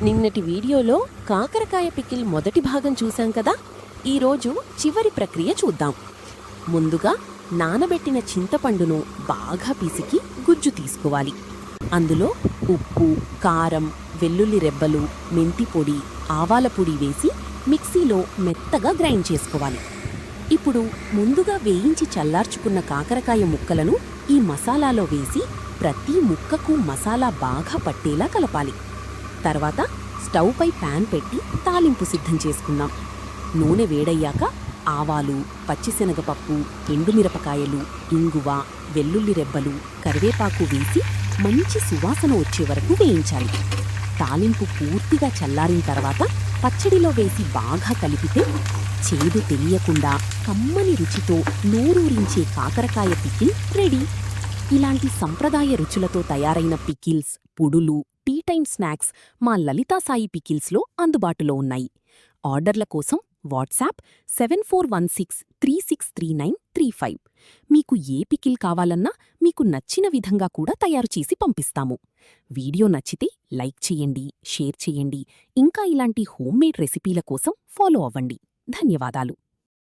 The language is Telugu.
నిన్నటి వీడియోలో కాకరకాయ పికిల్ మొదటి భాగం చూశాం కదా. ఈరోజు చివరి ప్రక్రియ చూద్దాం. ముందుగా నానబెట్టిన చింతపండును బాగా పిసికి గుజ్జు తీసుకోవాలి. అందులో ఉప్పు, కారం, వెల్లుల్లి రెబ్బలు, మెంతి పొడి, ఆవాల పొడి వేసి మిక్సీలో మెత్తగా గ్రైండ్ చేసుకోవాలి. ఇప్పుడు ముందుగా వేయించి చల్లార్చుకున్న కాకరకాయ ముక్కలను ఈ మసాలాలో వేసి ప్రతి ముక్కకు మసాలా బాగా పట్టేలా కలపాలి. తర్వాత స్టవ్ పై ప్యాన్ పెట్టి తాలింపు సిద్ధం చేసుకుందాం. నూనె వేడయ్యాక ఆవాలు, పచ్చిశనగపప్పు, ఎండుమిరపకాయలు, ఇంగువ, వెల్లుల్లి రెబ్బలు, కరివేపాకు వేసి మంచి సువాసన వచ్చే వరకు వేయించాలి. తాలింపు పూర్తిగా చల్లారిన తర్వాత పచ్చడిలో వేసి బాగా కలిపితే చేదు తెలియకుండా కమ్మని రుచితో నోరూరించే కాకరకాయ పికిల్ రెడీ. ఇలాంటి సంప్రదాయ రుచులతో తయారైన పికిల్స్, పుడులు, టీ టైమ్ స్నాక్స్ మా లలితా సాయి పికిల్స్లో అందుబాటులో ఉన్నాయి. ఆర్డర్ల కోసం వాట్సాప్ 7416363935. మీకు ఏ పికిల్ కావాలన్నా మీకు నచ్చిన విధంగా కూడా తయారుచేసి పంపిస్తాము. వీడియో నచ్చితే లైక్ చేయండి, షేర్ చేయండి. ఇంకా ఇలాంటి హోమ్మేడ్ రెసిపీల కోసం ఫాలో అవ్వండి. ధన్యవాదాలు.